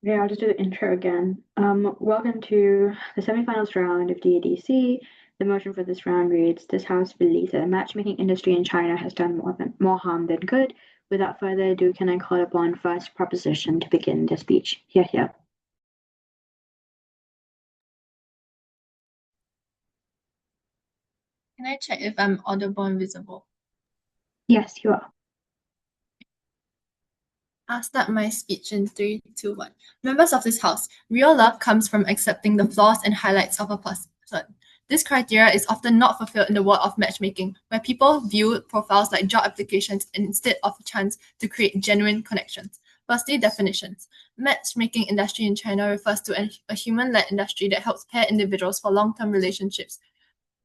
Yeah, I'll just do the intro again. Welcome to the semifinals round of DADC. The motion for this round reads, this House believes that the matchmaking industry in China has done more harm than good. Without further ado, can I call upon first proposition to begin the speech? Here. Can I check if I'm audible and visible? Yes, you are. I'll start my speech in 3, 2, 1. Members of this House, real love comes from accepting the flaws and highlights of a person. This criteria is often not fulfilled in the world of matchmaking, where people view profiles like job applications instead of a chance to create genuine connections. Firstly, definitions. Matchmaking industry in China refers to a human-led industry that helps pair individuals for long-term relationships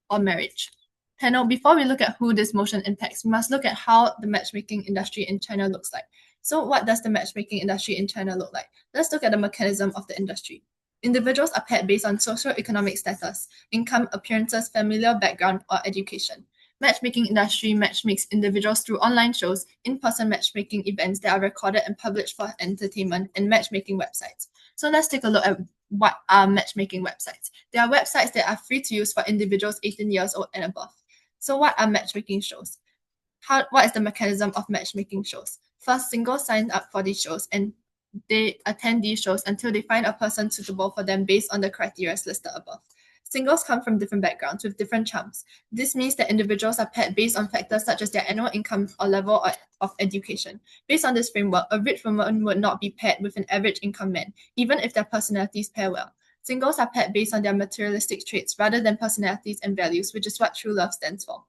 or marriage. Panel, before we look at who this motion impacts, we must look at how the matchmaking industry in China looks like. So what does the matchmaking industry in China look like? Let's look at the mechanism of the industry. Individuals are paired based on socioeconomic status, income, appearances, familial background, or education. Matchmaking industry matchmakes individuals through online shows, in-person matchmaking events that are recorded and published for entertainment, and matchmaking websites. So let's take a look at what are matchmaking websites. There are websites that are free to use for individuals 18 years old and above. So what are matchmaking shows? What is the mechanism of matchmaking shows? First, singles sign up for these shows and they attend these shows until they find a person suitable for them based on the criteria listed above. Singles come from different backgrounds with different charms. This means that individuals are paired based on factors such as their annual income or level of education. Based on this framework, a rich woman would not be paired with an average income man, even if their personalities pair well. Singles are paired based on their materialistic traits rather than personalities and values, which is what true love stands for.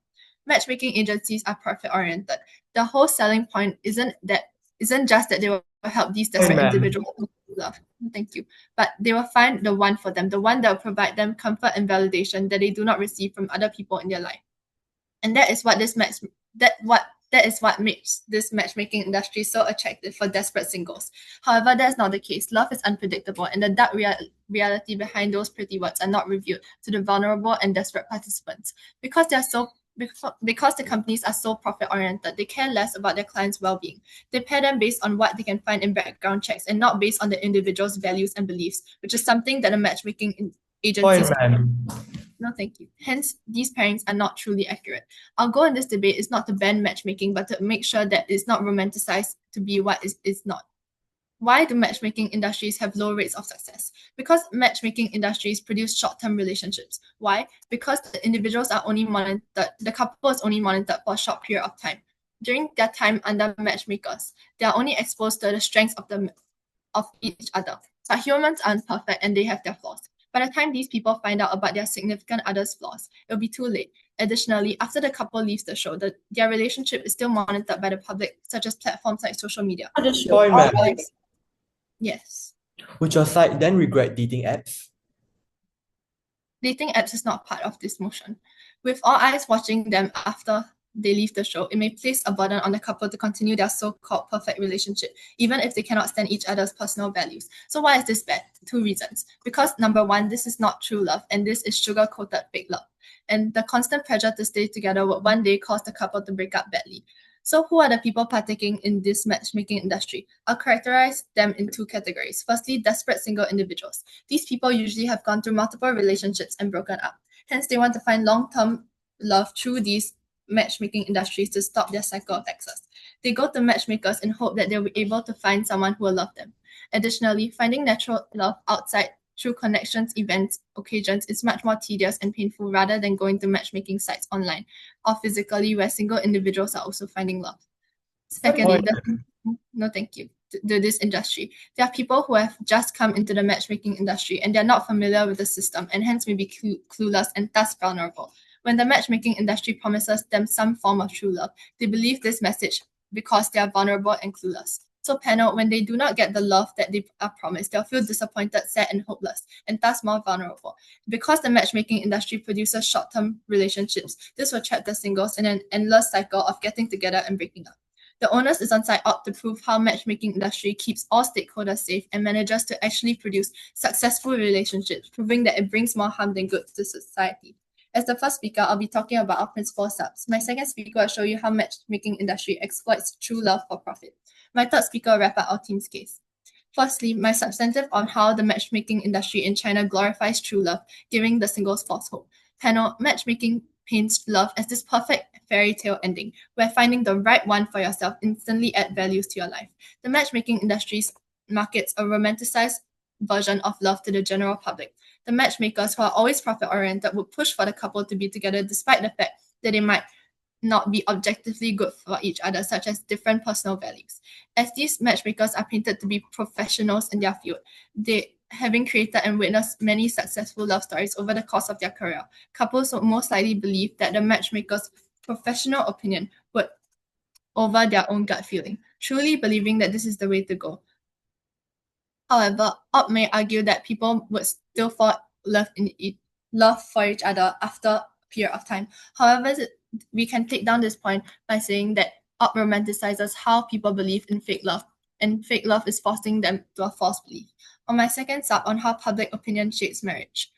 Matchmaking agencies are profit-oriented. The whole selling point isn't just that they will help these desperate Amen. individuals love. Thank you. But they will find the one for them, the one that will provide them comfort and validation that they do not receive from other people in their life. And that is what makes this matchmaking industry so attractive for desperate singles. However, that's not the case. Love is unpredictable, and the dark reality behind those pretty words are not revealed to the vulnerable and desperate participants. Because the companies are so profit-oriented, they care less about their clients' well-being. They pair them based on what they can find in background checks and not based on the individual's values and beliefs, which is something that the matchmaking agencies. Amen. No, thank you. Hence, these pairings are not truly accurate. Our goal in this debate is not to ban matchmaking, but to make sure that it's not romanticized to be what is not. Why do matchmaking industries have low rates of success? Because matchmaking industries produce short-term relationships. Why? Because the individuals are only monitored, the couple is only monitored for a short period of time. During their time under matchmakers, they are only exposed to the strengths of each other. But humans aren't perfect and they have their flaws. By the time these people find out about their significant other's flaws, it'll be too late. Additionally, after the couple leaves the show, their relationship is still monitored by the public, such as platforms like social media. Amen. Yes. Would your side then regret dating apps? Dating apps is not part of this motion. With all eyes watching them after they leave the show, it may place a burden on the couple to continue their so-called perfect relationship, even if they cannot stand each other's personal values. So why is this bad? 2 reasons. Because number one, this is not true love, and this is sugar-coated fake love. And the constant pressure to stay together would one day cause the couple to break up badly. So who are the people partaking in this matchmaking industry? I'll characterize them in 2 categories. Firstly, desperate single individuals. These people usually have gone through multiple relationships and broken up. Hence, they want to find long-term love through these matchmaking industries to stop their cycle of excess. They go to matchmakers in hope that they'll be able to find someone who will love them. Additionally, finding natural love outside through connections, events, occasions is much more tedious and painful rather than going to matchmaking sites online or physically where single individuals are also finding love. Secondly, no thank you to this industry. There are people who have just come into the matchmaking industry and they're not familiar with the system and hence may be clueless and thus vulnerable. When the matchmaking industry promises them some form of true love, they believe this message because they are vulnerable and clueless. So panel, when they do not get the love that they are promised, they'll feel disappointed, sad, and hopeless, and thus more vulnerable. Because the matchmaking industry produces short-term relationships, this will trap the singles in an endless cycle of getting together and breaking up. The onus is on site out to prove how matchmaking industry keeps all stakeholders safe and manages to actually produce successful relationships, proving that it brings more harm than good to society. As the first speaker, I'll be talking about our principal subs. My second speaker will show you how matchmaking industry exploits true love for profit. My third speaker will wrap up our team's case. Firstly, my substantive on how the matchmaking industry in China glorifies true love, giving the singles false hope. Panel, matchmaking paints love as this perfect fairy tale ending, where finding the right one for yourself instantly adds values to your life. The matchmaking industry markets a romanticized version of love to the general public. The matchmakers, who are always profit-oriented, would push for the couple to be together despite the fact that they might not be objectively good for each other, such as different personal values. As these matchmakers are painted to be professionals in their field, they having created and witnessed many successful love stories over the course of their career, couples would most likely believe that the matchmaker's professional opinion would over their own gut feeling, truly believing that this is the way to go. However, Ott may argue that people would still fall in love for each other after a period of time. However, we can take down this point by saying that Ott romanticizes how people believe in fake love, and fake love is forcing them to a false belief. On my second sub on how public opinion shapes marriage.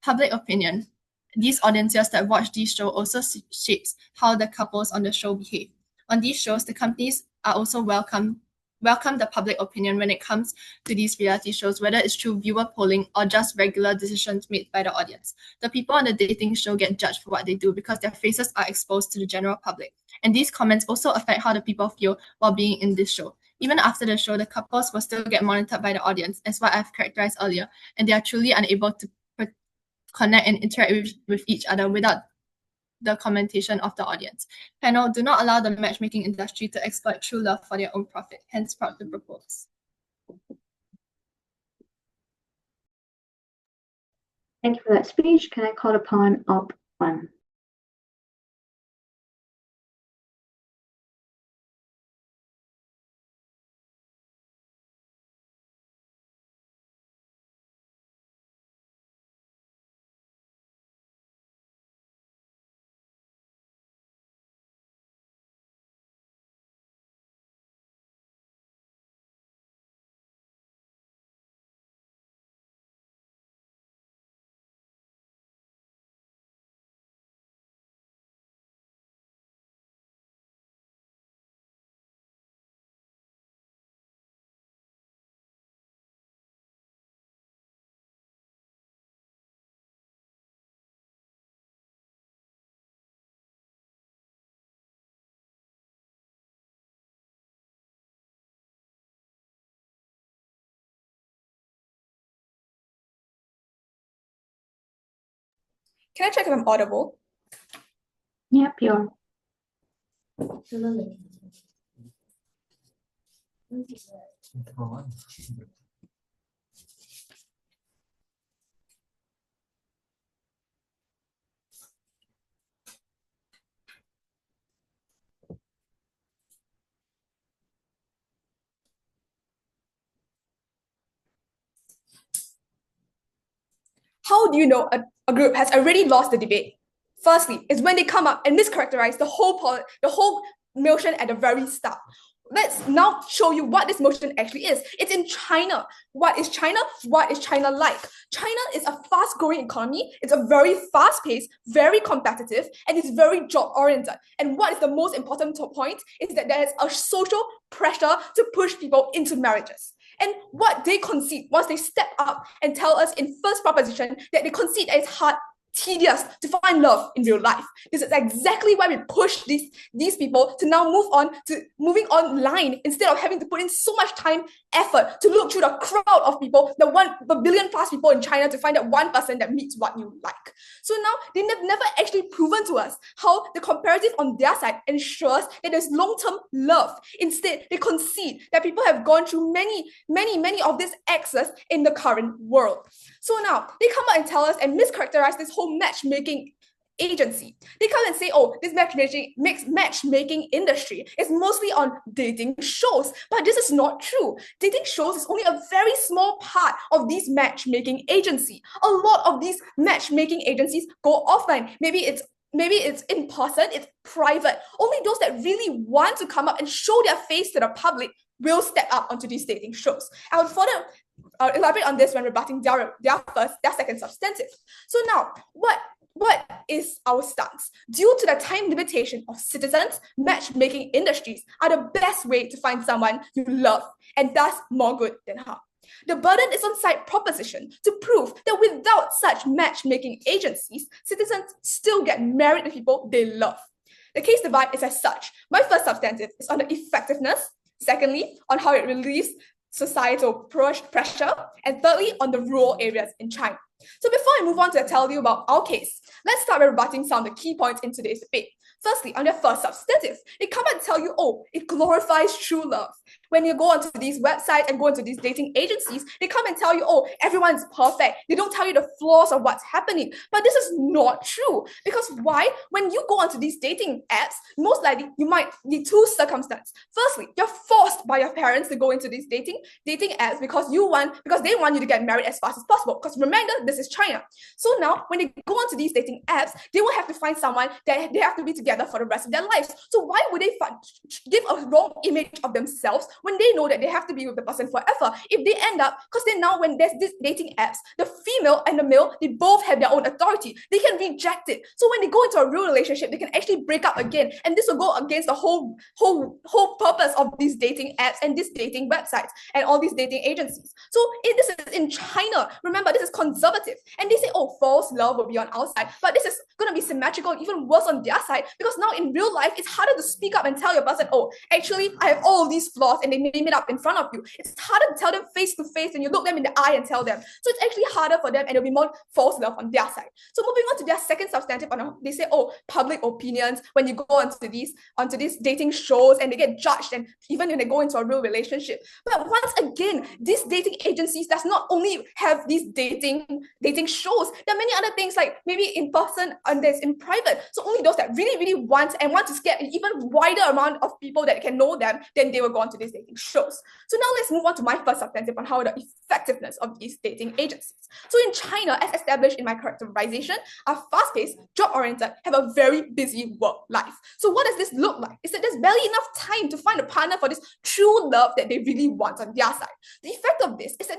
Public opinion, these audiences that watch these shows also shapes how the couples on the show behave. On these shows, the companies are also welcome the public opinion when it comes to these reality shows, whether it's through viewer polling or just regular decisions made by the audience. The people on the dating show get judged for what they do because their faces are exposed to the general public. And these comments also affect how the people feel while being in this show. Even after the show, the couples will still get monitored by the audience, as what I've characterized earlier, and they are truly unable to connect and interact with each other without the commentation of the audience. Panel, do not allow the matchmaking industry to exploit true love for their own profit. Hence, proud to propose. Thank you for that speech. Can I call upon Op 1? Can I check if I'm audible? Yep, you're. How do you know a group has already lost the debate? Firstly, is when they come up and mischaracterize the whole motion at the very start. Let's now show you what this motion actually is. It's in China. What is China? What is China like? China is a fast-growing economy. It's a very fast-paced, very competitive, and it's very job-oriented. And what is the most important point is that there is a social pressure to push people into marriages. And what they concede once they step up and tell us in first proposition that they concede that it's hard, tedious to find love in real life. This is exactly why we push these people to now moving online instead of having to put in so much time, effort to look through the crowd of people, the billion plus people in China to find that one person that meets what you like. So now they've never actually proven to us how the comparative on their side ensures that there's long-term love. Instead, they concede that people have gone through many of these excesses in the current world. So now they come out and tell us and mischaracterize this whole matchmaking agency. They come and say, oh, this matchmaking industry is mostly on dating shows, but this is not true. Dating shows is only a very small part of these matchmaking agency. A lot of these matchmaking agencies go offline. Maybe it's in person, it's private. Only those that really want to come up and show their face to the public will step up onto these dating shows. I will further elaborate on this when rebutting their second substantive. So now, what what is our stance? Due to the time limitation of citizens, matchmaking industries are the best way to find someone you love and thus more good than harm. The burden is on side proposition to prove that without such matchmaking agencies, citizens still get married to people they love. The case divide is as such. My first substantive is on the effectiveness, secondly, on how it relieves societal pressure, and thirdly, on the rural areas in China. So before I move on to tell you about our case, let's start by rebutting some of the key points in today's debate. Firstly, on their first substantive, they come and tell you, oh, it glorifies true love. When you go onto these websites and go into these dating agencies, they come and tell you, oh, everyone's perfect. They don't tell you the flaws of what's happening. But this is not true. Because why? When you go onto these dating apps, most likely you might need two circumstances. Firstly, you're forced by your parents to go into these dating apps because they want you to get married as fast as possible. Because remember, this is China. So now when they go onto these dating apps, they will have to find someone that they have to be together for the rest of their lives. So why would they give a wrong image of themselves when they know that they have to be with the person forever? If they end up, because then now when there's these dating apps, the female and the male, they both have their own authority. They can reject it. So when they go into a real relationship, they can actually break up again. And this will go against the whole purpose of these dating apps and these dating websites and all these dating agencies. So this is in China. Remember, this is conservative. And they say, oh, false love will be on our side. But this is going to be symmetrical, even worse on their side, because now in real life, it's harder to speak up and tell your person, oh, actually, I have all of these flaws, and they name it up in front of you. It's harder to tell them face to face, and you look them in the eye and tell them. So it's actually harder for them, and it'll be more false love on their side. So moving on to their second substantive, they say, oh, public opinions, when you go onto these dating shows, and they get judged, and even when they go into a real relationship. But once again, these dating agencies does not only have these dating shows. There are many other things, like maybe in person and there's in private. So only those that really, really want to get an even wider amount of people that can know them, then they will go on to these dating shows. So now let's move on to my first substantive on how the effectiveness of these dating agencies. So in China, as established in my characterization, are fast-paced, job-oriented, have a very busy work life. So what does this look like? It's that there's barely enough time to find a partner for this true love that they really want on their side. The effect of this is that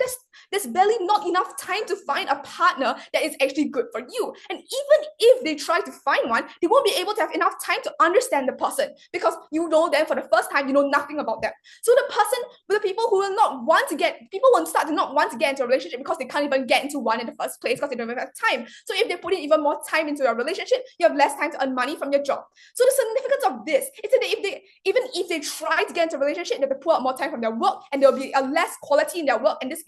there's barely not enough time to find a partner that is actually good for you. And even if they try to find one, they won't be able to have enough time to understand the person, because you know them for the first time, you know nothing about them. So the people who will start to not want to get into a relationship because they can't even get into one in the first place because they don't even have time. So if they put in even more time into a relationship, you have less time to earn money from your job. So the significance of this is that if they try to get into a relationship, they have to pull out more time from their work, and there'll be a less quality in their work, and this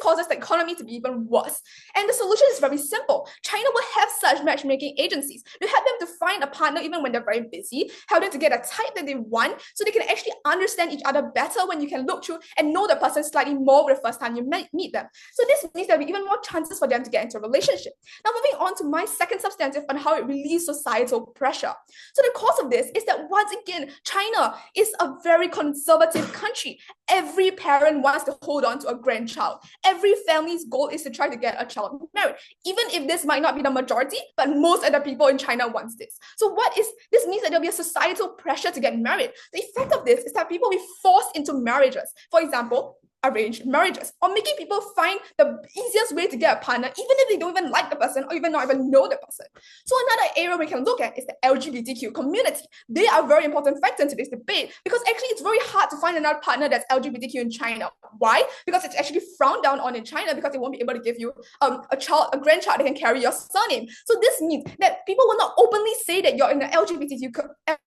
causes the economy to be even worse. And the solution is very simple. China will have such matchmaking agencies to help them to find a partner even when they're very busy, help them to get a type that they want, so they can actually understand each other better when you can look through and know the person slightly more the first time you meet them. So this means there'll be even more chances for them to get into a relationship. Now moving on to my second substantive on how it relieves societal pressure. So the cause of this is that once again, China is a very conservative country. Every parent wants to hold on to a grandchild. Every family's goal is to try to get a child married, even if this might not be the majority, but most of the people in China wants this. So this means that there'll be a societal pressure to get married. The effect of this is that people will be forced into marriages. For example, arranged marriages, or making people find the easiest way to get a partner, even if they don't even like the person or even not even know the person. So another area we can look at is the LGBTQ community. They are a very important factor into this debate, because actually it's very hard to find another partner that's LGBTQ in China. Why? Because it's actually frowned down on in China, because they won't be able to give you a grandchild that can carry your surname. So this means that people will not openly say that you're in the LGBTQ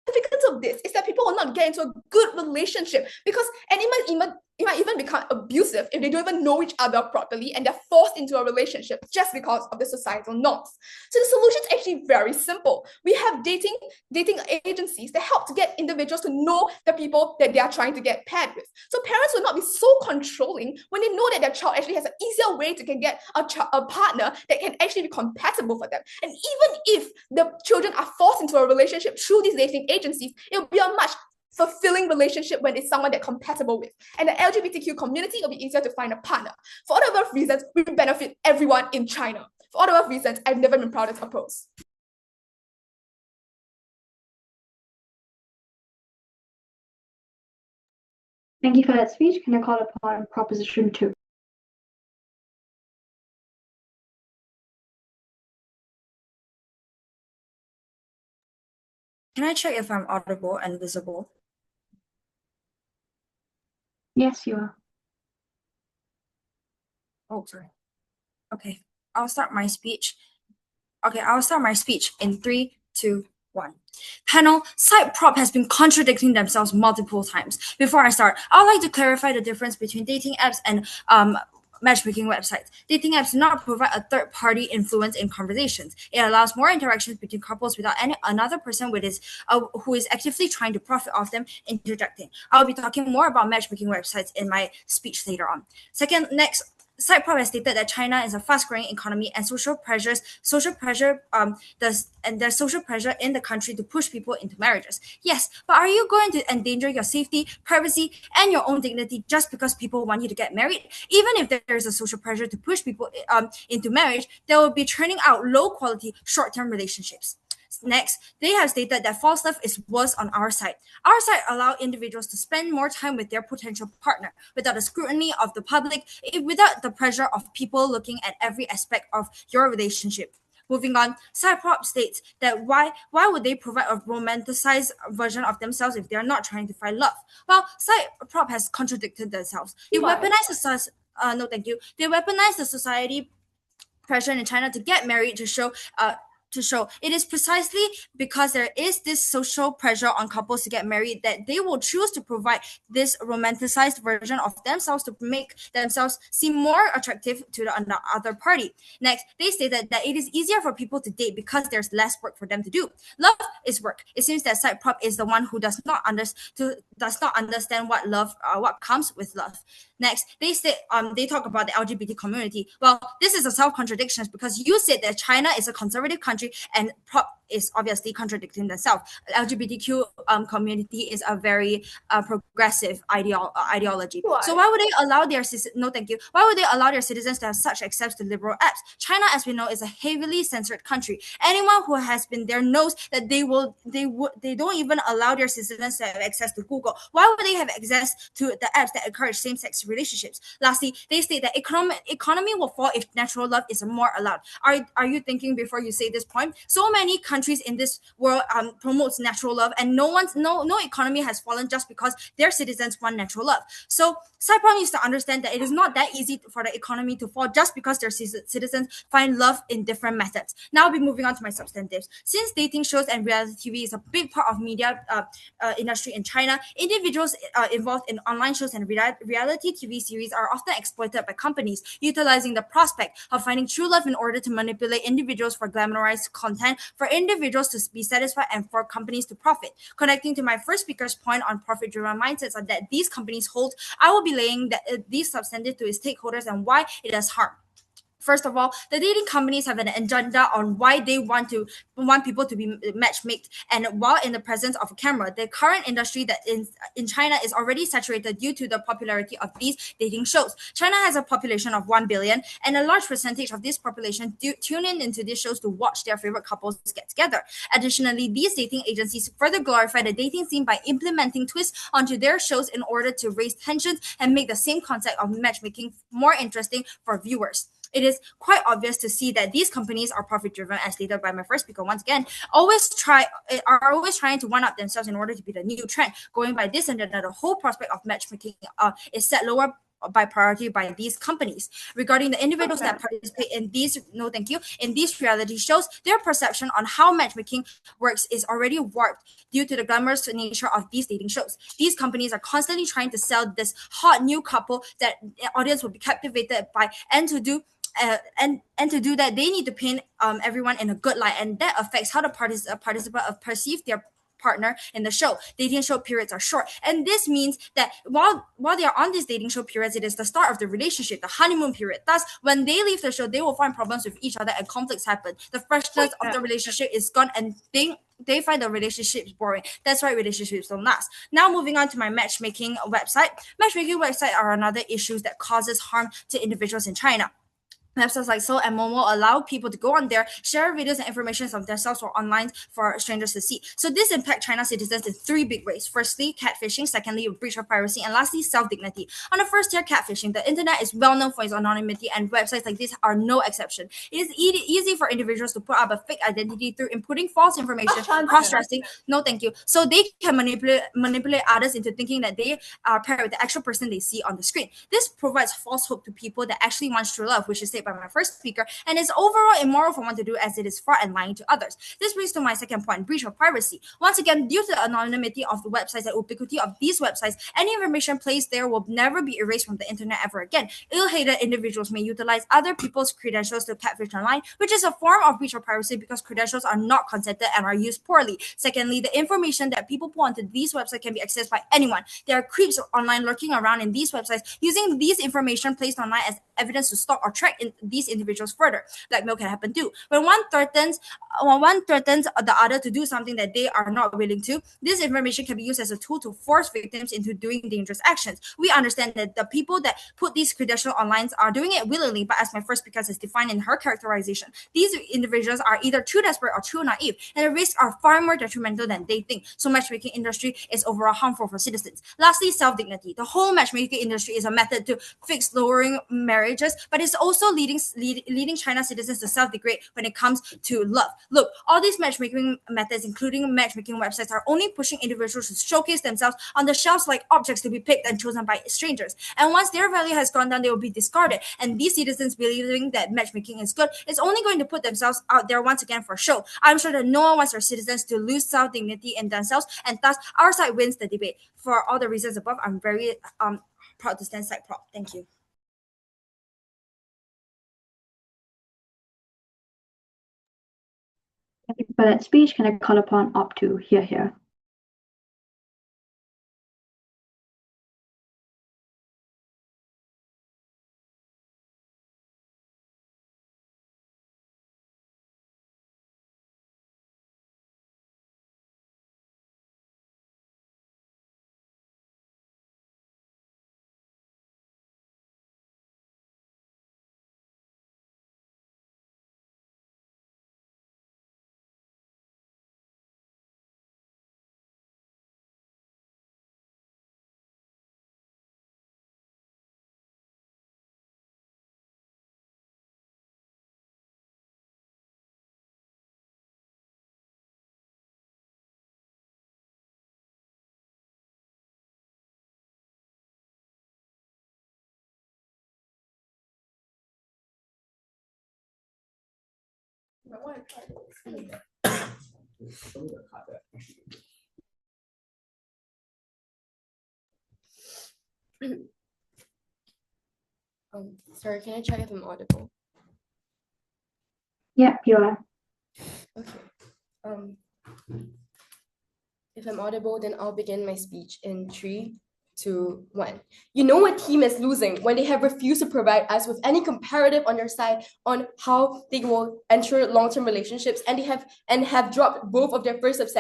significance of this is that people will not get into a good relationship, because it might even become abusive if they don't even know each other properly and they're forced into a relationship just because of the societal norms. So the solution is actually very simple. We have dating agencies that help to get individuals to know the people that they are trying to get paired with. So parents will not be so controlling when they know that their child actually has an easier way to get a partner that can actually be compatible for them. And even if the children are forced into a relationship through these dating agencies, it will be a much fulfilling relationship when it's someone they're compatible with. And the LGBTQ community will be easier to find a partner. For all the above reasons, we benefit everyone in China. For all the above reasons, I've never been proud to oppose. Thank you for that speech. Can I call upon Proposition 2? Can I check if I'm audible and visible? Yes, you are. Oh, sorry. Okay, I'll start my speech. Okay, I'll start my speech in 3, 2, 1. Panel, site prop has been contradicting themselves multiple times. Before I start, I'd like to clarify the difference between dating apps and matchmaking websites. Dating apps do not provide a third-party influence in conversations. It allows more interactions between couples without another person who is actively trying to profit off them interjecting. I'll be talking more about matchmaking websites in my speech later on. Next, Siteprop has stated that China is a fast-growing economy and there's social pressure in the country to push people into marriages. Yes, but are you going to endanger your safety, privacy, and your own dignity just because people want you to get married? Even if there is a social pressure to push people into marriage, they will be churning out low-quality, short-term relationships. Next, they have stated that false love is worse on our side. Our side allow individuals to spend more time with their potential partner without the scrutiny of the public, without the pressure of people looking at every aspect of your relationship. Moving on, Cyprop states that why would they provide a romanticized version of themselves if they are not trying to find love? Well, Cyprop has contradicted themselves. They weaponize They weaponize the society pressure in China to get married to show it is precisely because there is this social pressure on couples to get married that they will choose to provide this romanticized version of themselves to make themselves seem more attractive to the other party. Next, they stated that it is easier for people to date because there's less work for them to do. Love is work. It seems that side prop is the one who does not understand what comes with love. Next, they talk about the LGBT community. Well, this is a self-contradiction because you said that China is a conservative country and prop is obviously contradicting themselves. LGBTQ community is a very progressive ideology. Why? So why would they allow their Why would they allow their citizens to have such access to liberal apps? China, as we know, is a heavily censored country. Anyone who has been there knows that they don't even allow their citizens to have access to Google. Why would they have access to the apps that encourage same-sex relationships? Lastly, they state that economy will fall if natural love is more allowed. Are you thinking before you say this point? So many countries in this world promotes natural love, and no economy has fallen just because their citizens want natural love. So Cyprus needs to understand that it is not that easy for the economy to fall just because their citizens find love in different methods. Now I'll be moving on to my substantives. Since dating shows and reality TV is a big part of media industry in China, individuals involved in online shows and reality TV series are often exploited by companies, utilizing the prospect of finding true love in order to manipulate individuals for glamorized content, for individuals to be satisfied, and for companies to profit. Connecting to my first speaker's point on profit-driven mindsets that these companies hold, I will be laying these substantive to its stakeholders and why it does harm. First of all, the dating companies have an agenda on why they want people to be matchmaked, and while in the presence of a camera, the current industry that in China is already saturated due to the popularity of these dating shows. China has a population of 1 billion, and a large percentage of this population tune in into these shows to watch their favorite couples get together. Additionally, these dating agencies further glorify the dating scene by implementing twists onto their shows in order to raise tensions and make the same concept of matchmaking more interesting for viewers. It is quite obvious to see that these companies are profit-driven, as stated by my first speaker once again, are always trying to one-up themselves in order to be the new trend. Going by this and the whole prospect of matchmaking is set lower by priority by these companies. Regarding the individuals that participate in these reality shows, their perception on how matchmaking works is already warped due to the glamorous nature of these dating shows. These companies are constantly trying to sell this hot new couple that the audience will be captivated by, and to do that, they need to paint everyone in a good light, and that affects how the participant perceive their partner in the show. Dating show periods are short, and this means that while they are on these dating show periods, it is the start of the relationship, the honeymoon period. Thus, when they leave the show, they will find problems with each other and conflicts happen. The freshness of the relationship is gone, and they find the relationships boring. That's why relationships don't last. Now, moving on to my matchmaking website. Matchmaking websites are another issue that causes harm to individuals in China. Websites like So and Momo allow people to go on there, share videos and information of themselves or online for strangers to see. So this impacts China's citizens in three big ways. Firstly, catfishing. Secondly, breach of privacy. And lastly, self-dignity. On the first tier, catfishing. The internet is well known for its anonymity, and websites like this are no exception. It is easy for individuals to put up a fake identity through inputting false information, cross-dressing. No, thank you. So they can manipulate others into thinking that they are paired with the actual person they see on the screen. This provides false hope to people that actually want true love, which is said by my first speaker, and is overall immoral for one to do, as it is fraud and lying to others. This brings to my second point, breach of privacy. Once again, due to the anonymity of the websites and ubiquity of these websites, any information placed there will never be erased from the internet ever again. Ill-hated individuals may utilize other people's credentials to catfish online, which is a form of breach of privacy because credentials are not consented and are used poorly. Secondly, the information that people put onto these websites can be accessed by anyone. There are creeps online lurking around in these websites, using these information placed online as evidence to stalk or track these individuals further. Blackmail can happen too. When one threatens the other to do something that they are not willing to, this information can be used as a tool to force victims into doing dangerous actions. We understand that the people that put these credentials online are doing it willingly, but as my first speaker has defined in her characterization, these individuals are either too desperate or too naive, and the risks are far more detrimental than they think. So matchmaking industry is overall harmful for citizens. Lastly, self-dignity. The whole matchmaking industry is a method to fix lowering marriages, but it's also leading China's citizens to self-degrade when it comes to love. Look, all these matchmaking methods, including matchmaking websites, are only pushing individuals to showcase themselves on the shelves like objects to be picked and chosen by strangers. And once their value has gone down, they will be discarded. And these citizens believing that matchmaking is good is only going to put themselves out there once again for show. I'm sure that no one wants their citizens to lose self-dignity in themselves, and thus our side wins the debate. For all the reasons above, I'm very proud to stand side prop. Thank you. Thank you for that speech. Can I call upon Op to here? Sorry, can I check if I'm audible? Yeah, you are. Okay. If I'm audible, then I'll begin my speech in 3, 2, 1. You know a team is losing when they have refused to provide us with any comparative on their side on how they will enter long-term relationships, and have dropped both their first and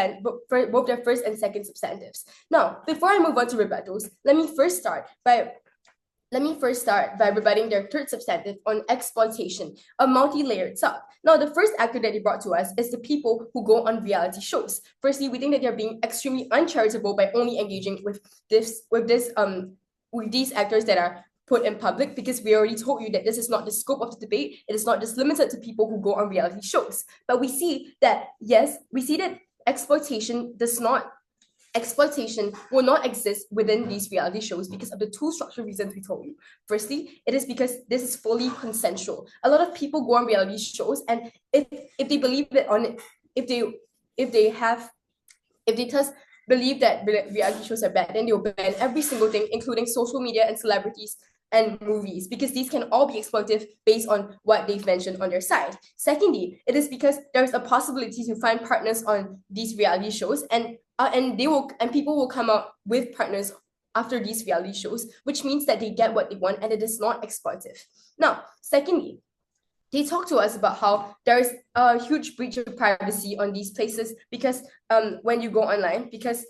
second substantives. Now, before I move on to rebuttals, let me first start by rebutting their third substantive on exploitation, a multi-layered sub. Now, the first actor that they brought to us is the people who go on reality shows. Firstly, we think that they're being extremely uncharitable by only engaging with these actors that are put in public, because we already told you that this is not the scope of the debate. It is not just limited to people who go on reality shows. But we see that exploitation will not exist within these reality shows because of the two structural reasons we told you. Firstly, it is because this is fully consensual. A lot of people go on reality shows, and if they believe that if they thus believe that reality shows are bad, then they will ban every single thing, including social media and celebrities and movies, because these can all be exploitive based on what they've mentioned on their side. Secondly, it is because there's a possibility to find partners on these reality shows, and people will come out with partners after these reality shows, which means that they get what they want, and it is not exploitive. Now, secondly, they talk to us about how there is a huge breach of privacy on these places because when you go online, because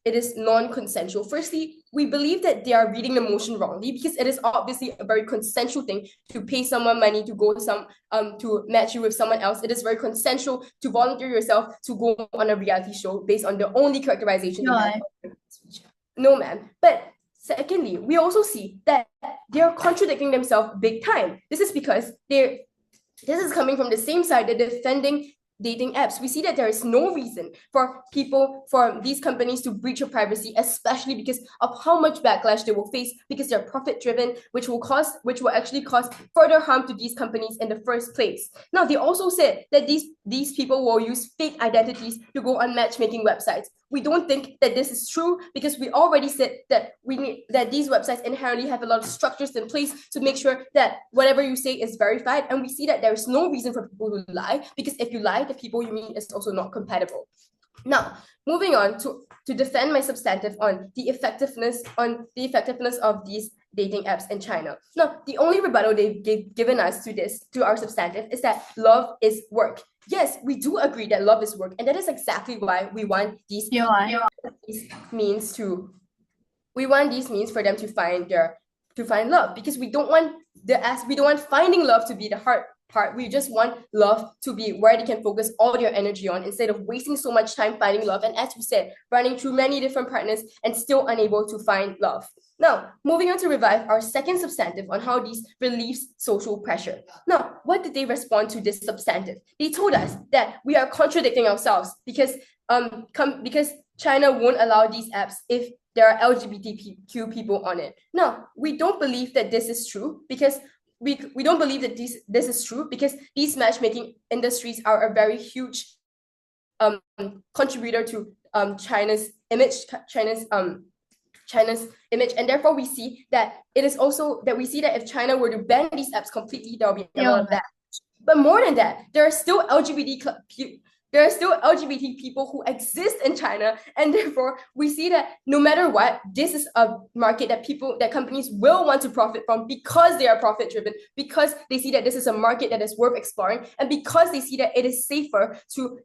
it is non-consensual. Firstly, we believe that they are reading the motion wrongly, because it is obviously a very consensual thing to pay someone money to go to match you with someone else. It is very consensual to volunteer yourself to go on a reality show based on the only characterization you have. No, ma'am. But secondly, we also see that they are contradicting themselves big time. This is because this is coming from the same side, they're defending dating apps. We see that there is no reason for these companies to breach your privacy, especially because of how much backlash they will face, because they're profit driven, which will actually cause further harm to these companies in the first place. Now, they also said that these people will use fake identities to go on matchmaking websites. We don't think that this is true, because we already said that these websites inherently have a lot of structures in place to make sure that whatever you say is verified. And we see that there is no reason for people to lie, because if you lie, the people you meet is also not compatible. Now, moving on to defend my substantive on the effectiveness of these dating apps in China. Now, the only rebuttal they've given us to our substantive is that love is work. Yes, we do agree that love is work, and that is exactly why we want these means for them to find love, because we don't want finding love to be the hard part. We just want love to be where they can focus all their energy on, instead of wasting so much time finding love, and as we said, running through many different partners and still unable to find love. Now, moving on to revive our second substantive on how these relieves social pressure. Now, what did they respond to this substantive? They told us that we are contradicting ourselves, because China won't allow these apps if there are LGBTQ people on it. Now, we don't believe that this is true, because we don't believe that this is true, because these matchmaking industries are a very huge contributor to China's image, and therefore we see that if China were to ban these apps completely, there will be a lot of that. But more than that, there are still LGBT people who exist in China, and therefore we see that no matter what, this is a market that companies will want to profit from, because they are profit driven, because they see that this is a market that is worth exploring, and because they see that it is safer to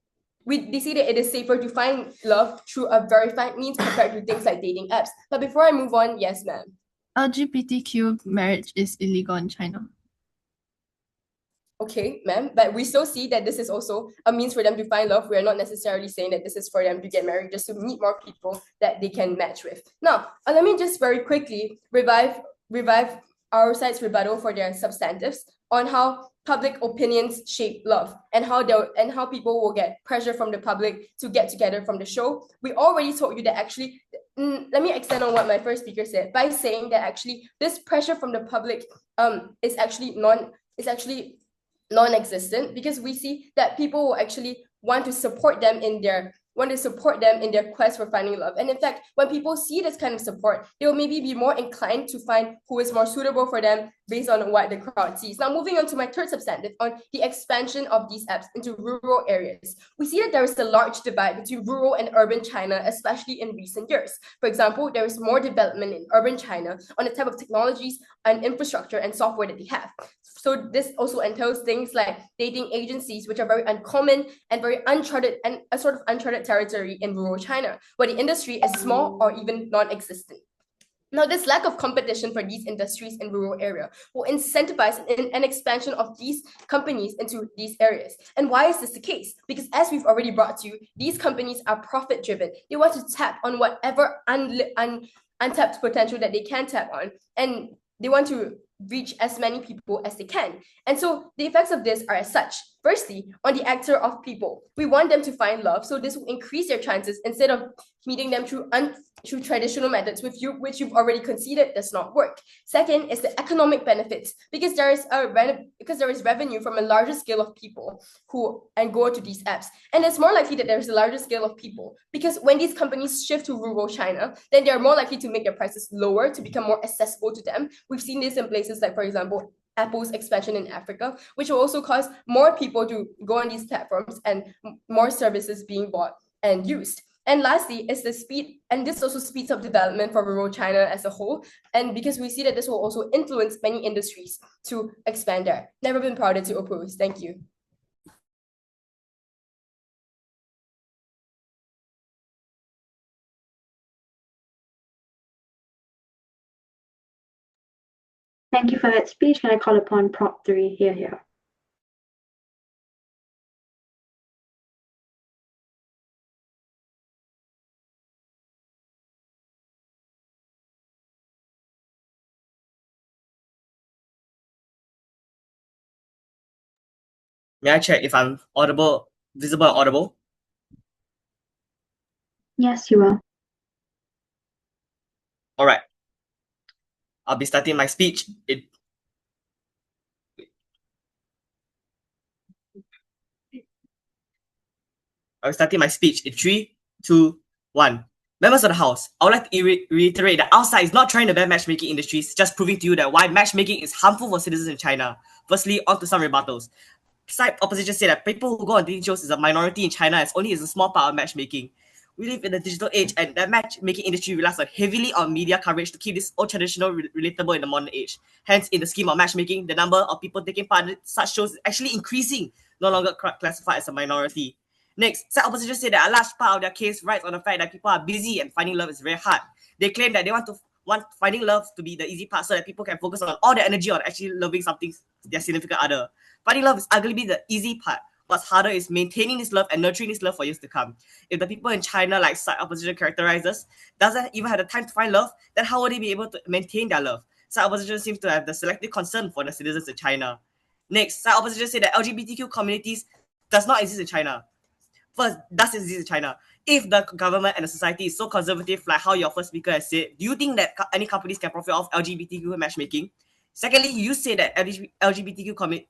find love through a verified means compared to things like dating apps. But before I move on, yes, ma'am. LGBTQ marriage is illegal in China. Okay, ma'am, but we still see that this is also a means for them to find love. We are not necessarily saying that this is for them to get married, just to meet more people that they can match with. Now, let me just very quickly revive our side's rebuttal for their substantives on how public opinions shape love, and how people will get pressure from the public to get together from the show. We already told you that actually. Let me extend on what my first speaker said by saying that actually this pressure from the public is actually non-existent, because we see that people will actually want to support them in their quest for finding love. And in fact, when people see this kind of support, they will maybe be more inclined to find who is more suitable for them based on what the crowd sees. Now, moving on to my third substantive on the expansion of these apps into rural areas. We see that there is a large divide between rural and urban China, especially in recent years. For example, there is more development in urban China on the type of technologies and infrastructure and software that they have. So this also entails things like dating agencies, which are very uncommon and very uncharted, and a sort of uncharted territory in rural China, where the industry is small or even non-existent. Now, this lack of competition for these industries in rural area will incentivize an expansion of these companies into these areas. And why is this the case? Because as we've already brought to you, these companies are profit-driven. They want to tap on whatever untapped potential that they can tap on, and they want to reach as many people as they can. And so the effects of this are as such. Firstly, on the actor of people, we want them to find love, so this will increase their chances instead of meeting them through traditional methods which you've already conceded does not work. Second is the economic benefits, because there is revenue from a larger scale of people who go to these apps, and it's more likely that there's a larger scale of people, because when these companies shift to rural China, then they are more likely to make their prices lower to become more accessible to them. We've seen this in places like, for example, Apple's expansion in Africa, which will also cause more people to go on these platforms and more services being bought and used. And lastly is the speed, and this also speeds up development for rural China as a whole, and because we see that this will also influence many industries to expand there. Never been prouder to oppose. Thank you. Thank you for that speech. Can I call upon Prop 3 here? May I check if I'm audible, visible and audible? Yes, you will. All right. I'll be starting my speech. I'll be starting my speech in 3, 2, 1. Members of the House, I would like to reiterate that outside is not trying to ban matchmaking industries, just proving to you that why matchmaking is harmful for citizens in China. Firstly, on to some rebuttals. Side opposition say that people who go on dating shows is a minority in China as only is a small part of matchmaking. We live in a digital age and the matchmaking industry relies heavily on media coverage to keep this old traditional relatable in the modern age. Hence, in the scheme of matchmaking, the number of people taking part in such shows is actually increasing, no longer classified as a minority. Next, side opposition say that a large part of their case rides on the fact that people are busy and finding love is very hard. They claim that they want finding love to be the easy part so that people can focus on all their energy on actually loving something, their significant other. Finding love is arguably the easy part. What's harder is maintaining this love and nurturing this love for years to come. If the people in China, like side opposition characterizes, doesn't even have the time to find love, then how will they be able to maintain their love? Side opposition seems to have the selective concern for the citizens in China. Next, side opposition say that LGBTQ communities does not exist in China. First, does exist in China. If the government and the society is so conservative, like how your first speaker has said, do you think that any companies can profit off LGBTQ matchmaking? Secondly, you say that LGBTQ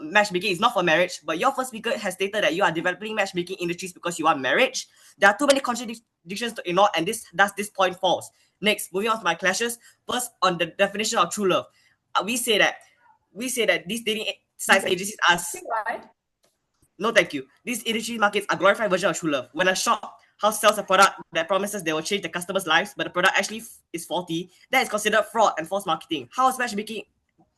matchmaking is not for marriage, but your first speaker has stated that you are developing matchmaking industries because you want marriage. There are too many contradictions to ignore, and this point false. Next, moving on to my clashes. First, on the definition of true love, we say that these dating sites agencies are. No, thank you. These industry markets are glorified version of true love. When a shop house sells a product that promises they will change the customers' lives, but the product actually is faulty, that is considered fraud and false marketing. How is matchmaking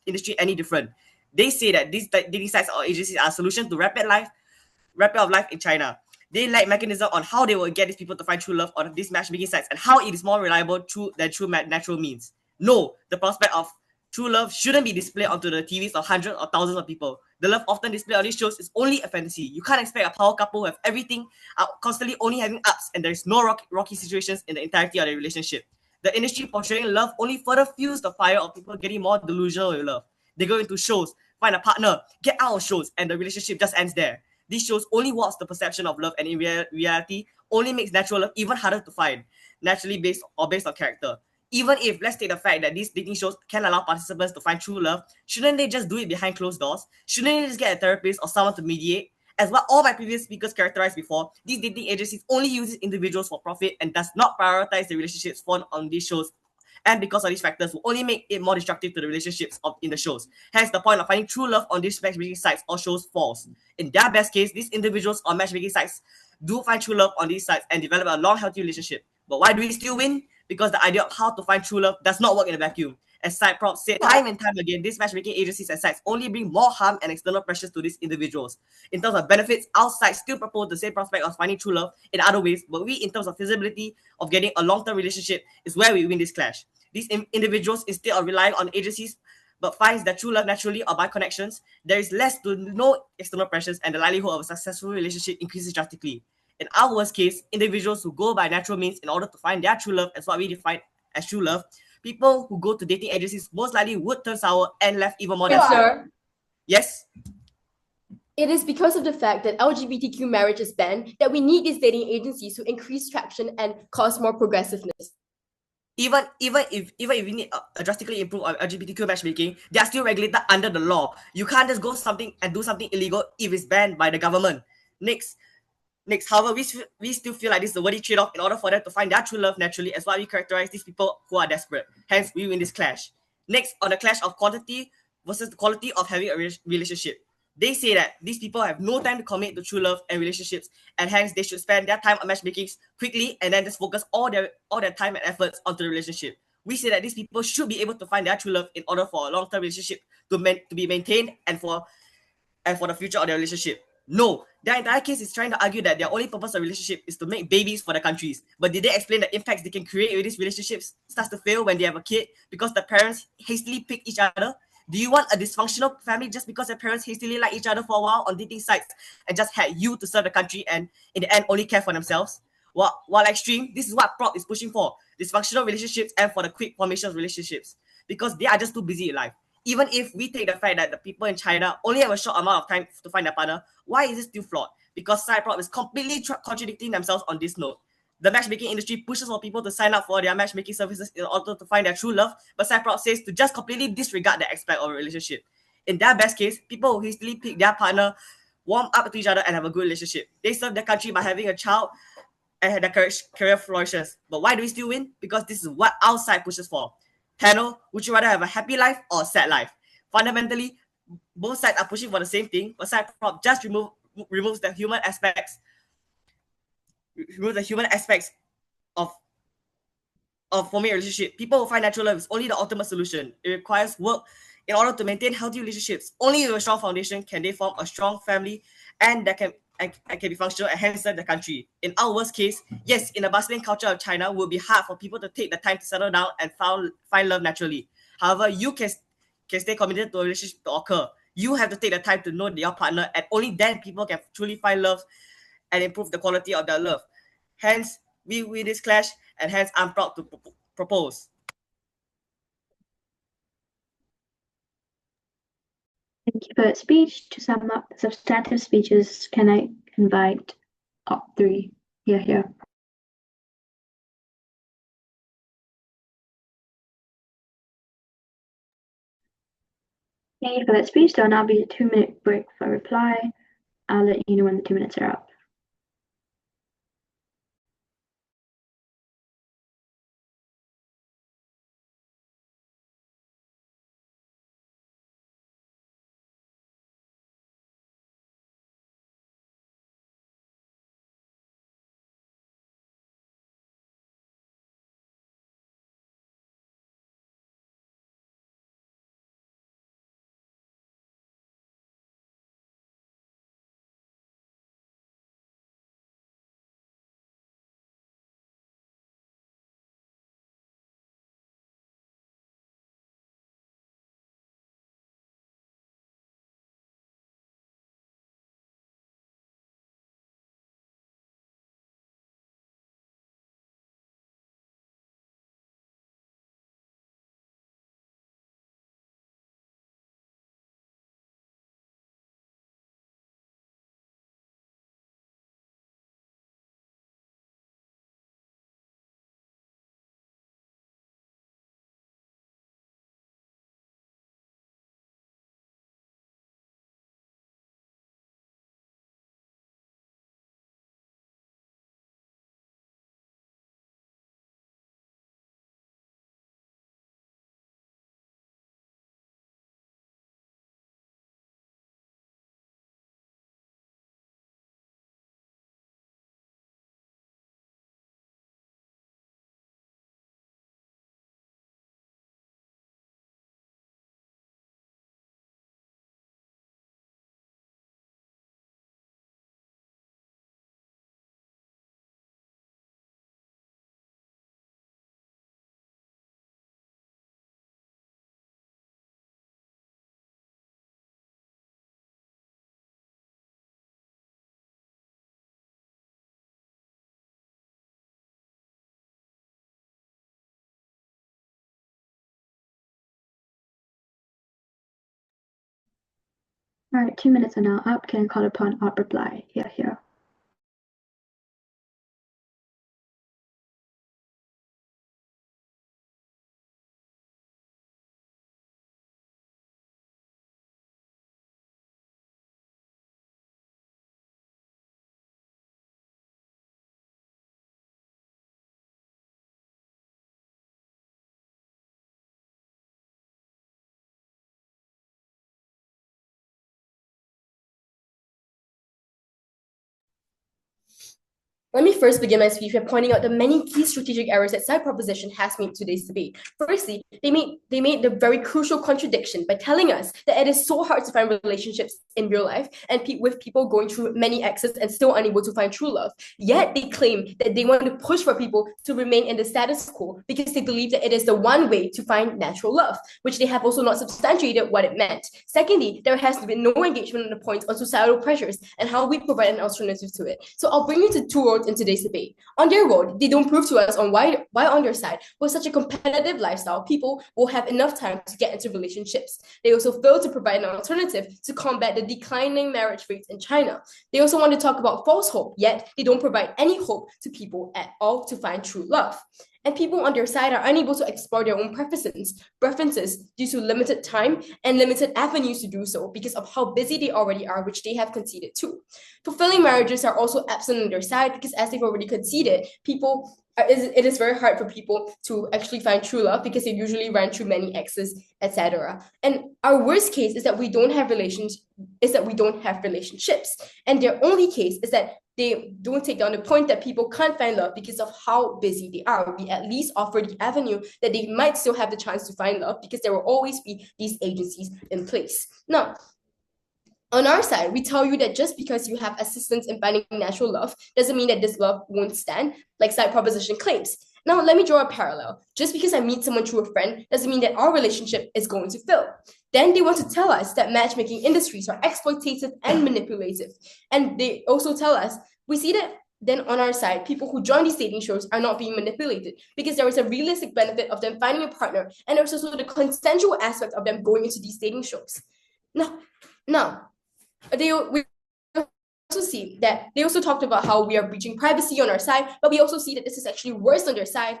industry any different? They say that these dating sites or agencies are a solution to rapid of life in China. They lack mechanism on how they will get these people to find true love on these matchmaking sites and how it is more reliable than true natural means. No, the prospect of true love shouldn't be displayed onto the TVs of hundreds or thousands of people. The love often displayed on these shows is only a fantasy. You can't expect a power couple who have everything, constantly only having ups, and there is no rocky situations in the entirety of the relationship. The industry portraying love only further fuels the fire of people getting more delusional with love. They go into shows, find a partner, get out of shows, and the relationship just ends there. These shows only warps the perception of love and in reality only makes natural love even harder to find, naturally based on character. Even if, let's take the fact that these dating shows can allow participants to find true love, shouldn't they just do it behind closed doors? Shouldn't they just get a therapist or someone to mediate? As what all my previous speakers characterized before, these dating agencies only use individuals for profit and does not prioritize the relationships formed on these shows. And because of these factors, will only make it more destructive to the relationships in the shows. Hence, the point of finding true love on these matchmaking sites or shows falls. In their best case, these individuals on matchmaking sites do find true love on these sites and develop a long, healthy relationship. But why do we still win? Because the idea of how to find true love does not work in a vacuum. As side props said time and time again, these matchmaking agencies and sites only bring more harm and external pressures to these individuals. In terms of benefits, our sites still propose the same prospect of finding true love in other ways, but we, in terms of feasibility of getting a long-term relationship, is where we win this clash. These individuals, instead of relying on agencies, but finds their true love naturally or by connections, there is less to no external pressures, and the likelihood of a successful relationship increases drastically. In our worst case, individuals who go by natural means in order to find their true love, as what we define as true love, people who go to dating agencies most likely would turn sour and left even more Yes, desperate. sir. Yes? It is because of the fact that LGBTQ marriage is banned that we need these dating agencies to increase traction and cause more progressiveness. Even if we need a drastically improve on LGBTQ matchmaking, they are still regulated under the law. You can't just go something and do something illegal if it's banned by the government. Next, however, we still feel like this is a worthy trade-off in order for them to find their true love naturally, as why we characterize these people who are desperate. Hence, we win this clash. Next, on the clash of quantity versus the quality of having a relationship. They say that these people have no time to commit to true love and relationships, and hence they should spend their time on matchmaking quickly and then just focus all their time and efforts onto the relationship. We say that these people should be able to find their true love in order for a long-term relationship to be maintained and for the future of their relationship. No, their entire case is trying to argue that their only purpose of relationship is to make babies for the countries. But did they explain the impacts they can create with these relationships starts to fail when they have a kid because the parents hastily pick each other? Do you want a dysfunctional family just because their parents hastily like each other for a while on dating sites and just had you to serve the country and in the end only care for themselves? While extreme, this is what Prop is pushing for. Dysfunctional relationships and for the quick formation of relationships. Because they are just too busy in life. Even if we take the fact that the people in China only have a short amount of time to find their partner, why is it still flawed? Because Cyprop is completely contradicting themselves on this note. The matchmaking industry pushes for people to sign up for their matchmaking services in order to find their true love, but Cyprop says to just completely disregard the aspect of a relationship. In their best case, people who hastily pick their partner, warm up to each other, and have a good relationship. They serve their country by having a child and their career flourishes. But why do we still win? Because this is what our side pushes for. Panel, would you rather have a happy life or a sad life? Fundamentally, both sides are pushing for the same thing, but side prop just removes the human aspects, of forming a relationship. People who find natural love is only the ultimate solution. It requires work in order to maintain healthy relationships. Only with a strong foundation can they form a strong family and that can be functional and hence serve the country. In our worst case, yes, in the bustling culture of China, it will be hard for people to take the time to settle down and find love naturally. However, you can stay committed to a relationship to occur. You have to take the time to know your partner, and only then people can truly find love and improve the quality of their love. Hence, we win this clash, and hence I'm proud to propose. Thank you for that speech. To sum up the substantive speeches, can I invite top three? Here. Thank you for that speech. There will now be a 2-minute break for reply. I'll let you know when the 2 minutes are up. All right, 2 minutes are now up. Can I call upon op reply? Here. Let me first begin my speech by pointing out the many key strategic errors that side proposition has made in today's debate. Firstly, they made the very crucial contradiction by telling us that it is so hard to find relationships in real life and with people going through many exes and still unable to find true love. Yet they claim that they want to push for people to remain in the status quo because they believe that it is the one way to find natural love, which they have also not substantiated what it meant. Secondly, there has been no engagement on the point on societal pressures and how we provide an alternative to it. So I'll bring you to two roads in today's debate. On their road, they don't prove to us on why on their side, with such a competitive lifestyle, people will have enough time to get into relationships. They also fail to provide an alternative to combat the declining marriage rates in China. They also want to talk about false hope, yet they don't provide any hope to people at all to find true love. And people on their side are unable to explore their own preferences due to limited time and limited avenues to do so because of how busy they already are, which they have conceded to. Fulfilling marriages are also absent on their side because, as they've already conceded, it is very hard for people to actually find true love because they usually run through many exes, etc. And our worst case is that we don't have relationships, and their only case is that they don't take down the point that people can't find love because of how busy they are. We at least offer the avenue that they might still have the chance to find love because there will always be these agencies in place. Now, on our side, we tell you that just because you have assistance in finding natural love doesn't mean that this love won't stand, like side proposition claims. Now, let me draw a parallel. Just because I meet someone through a friend doesn't mean that our relationship is going to fail. Then they want to tell us that matchmaking industries are exploitative and manipulative. And they also tell us, we see that then on our side, people who join these dating shows are not being manipulated because there is a realistic benefit of them finding a partner, and there's also the consensual aspect of them going into these dating shows. Now, we also see that they also talked about how we are breaching privacy on our side, but we also see that this is actually worse on their side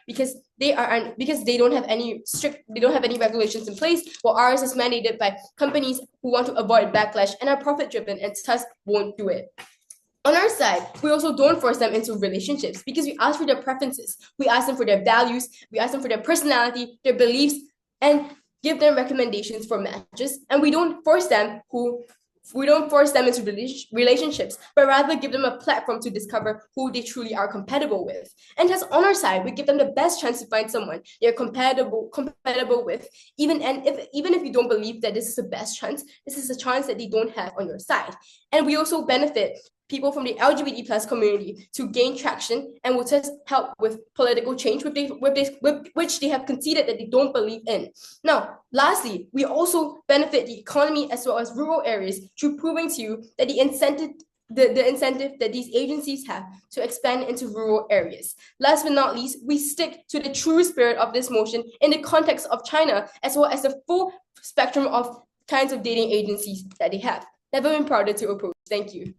because they don't have any regulations in place, while ours is mandated by companies who want to avoid backlash and are profit driven and thus won't do it. On our side, we also don't force them into relationships because we ask for their preferences, we ask them for their values, we ask them for their personality, their beliefs, and give them recommendations for matches, and we don't force them into relationships, but rather give them a platform to discover who they truly are compatible with. And thus, on our side, we give them the best chance to find someone they're compatible with, even if you don't believe that this is the best chance, this is a chance that they don't have on your side. And we also benefit people from the LGBT plus community to gain traction and will just help with political change, which they have conceded that they don't believe in. Now, lastly, we also benefit the economy as well as rural areas through proving to you that the incentive that these agencies have to expand into rural areas. Last but not least, we stick to the true spirit of this motion in the context of China, as well as the full spectrum of kinds of dating agencies that they have. Never been prouder to oppose. Thank you.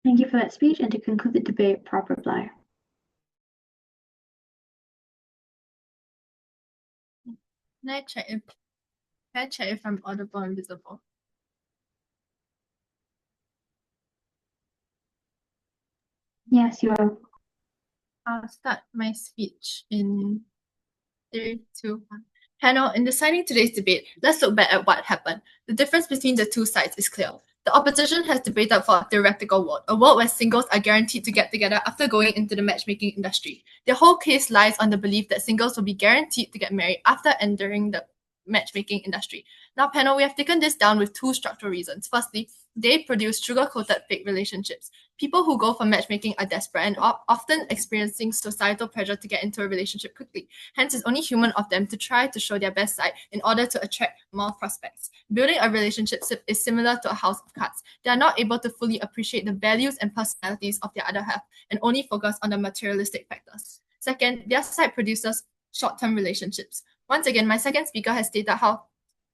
Thank you for that speech, and to conclude the debate, proper reply. Can I check if I'm audible and visible? Yes, you are. I'll start my speech in 3, 2, 1. Panel, in deciding today's debate, let's look back at what happened. The difference between the two sides is clear. The opposition has debated for a theoretical world, a world where singles are guaranteed to get together after going into the matchmaking industry. Their whole case lies on the belief that singles will be guaranteed to get married after entering the matchmaking industry. Now, panel, we have taken this down with two structural reasons. Firstly, they produce sugar-coated fake relationships. People who go for matchmaking are desperate and often experiencing societal pressure to get into a relationship quickly. Hence, it's only human of them to try to show their best side in order to attract more prospects. Building a relationship is similar to a house of cards. They are not able to fully appreciate the values and personalities of their other half and only focus on the materialistic factors. Second, their side produces short-term relationships. Once again, my second speaker has stated how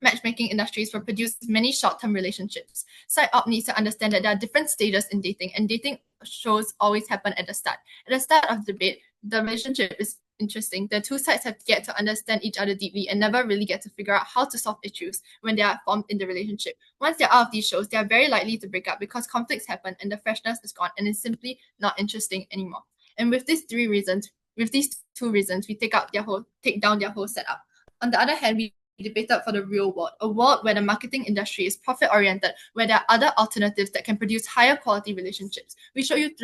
matchmaking industries will produce many short-term relationships. Side op needs to understand that there are different stages in dating, and dating shows always happen at the start. At the start of the debate, the relationship is interesting. The two sides have to get to understand each other deeply and never really get to figure out how to solve issues when they are formed in the relationship. Once they're out of these shows, they are very likely to break up because conflicts happen and the freshness is gone and it's simply not interesting anymore. And with these two reasons, we take down their whole setup. On the other hand, we debated for the real world, a world where the marketing industry is profit-oriented, where there are other alternatives that can produce higher quality relationships. We show you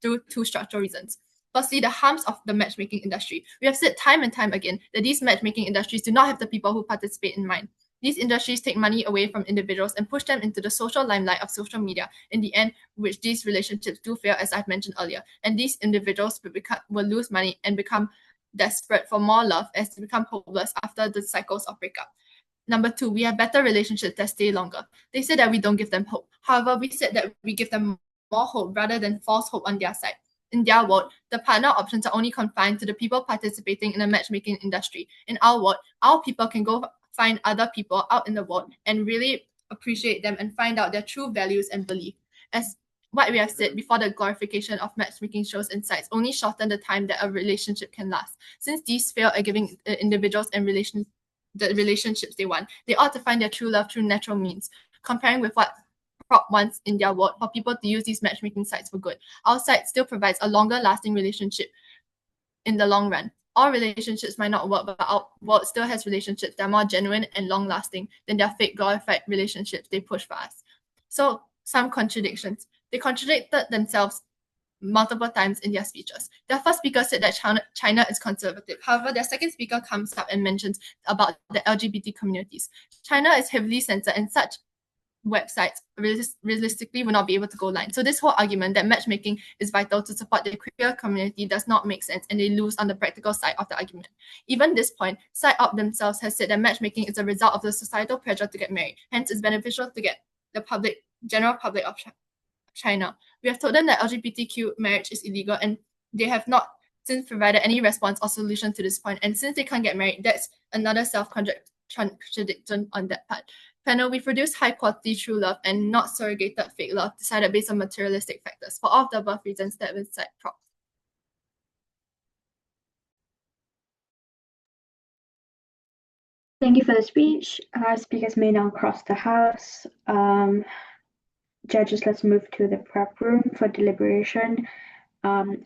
through two structural reasons. Firstly, the harms of the matchmaking industry. We have said time and time again that these matchmaking industries do not have the people who participate in mind. These industries take money away from individuals and push them into the social limelight of social media, in the end, which these relationships do fail, as I've mentioned earlier. And these individuals will lose money and become desperate for more love as they become hopeless after the cycles of breakup. Number two, we have better relationships that stay longer. They say that we don't give them hope. However, we said that we give them more hope rather than false hope on their side. In their world, the partner options are only confined to the people participating in the matchmaking industry. In our world, our people can go find other people out in the world and really appreciate them and find out their true values and belief. As what we have said before, the glorification of matchmaking shows and sites only shorten the time that a relationship can last. Since these fail at giving individuals and the relationships they want, they ought to find their true love through natural means. Comparing with what Prop wants in their world for people to use these matchmaking sites for good, our site still provides a longer lasting relationship in the long run. All relationships might not work, but our world still has relationships that are more genuine and long lasting than their fake glorified relationships they push for us. So, some contradictions. They contradicted themselves multiple times in their speeches. Their first speaker said that China is conservative. However, their second speaker comes up and mentions about the LGBT communities. China is heavily censored, and such websites realistically will not be able to go online. So this whole argument that matchmaking is vital to support the queer community does not make sense, and they lose on the practical side of the argument. Even this point, SiteOp themselves has said that matchmaking is a result of the societal pressure to get married. Hence, it's beneficial to get the general public of China. We have told them that LGBTQ marriage is illegal, and they have not since provided any response or solution to this point. And since they can't get married, that's another self-contradiction on that part. Panel, we produce high-quality true love and not surrogated fake love decided based on materialistic factors. For all of the above reasons, that will cite Prop. Thank you for the speech. Speakers may now cross the House. Judges, let's move to the prep room for deliberation. Everyone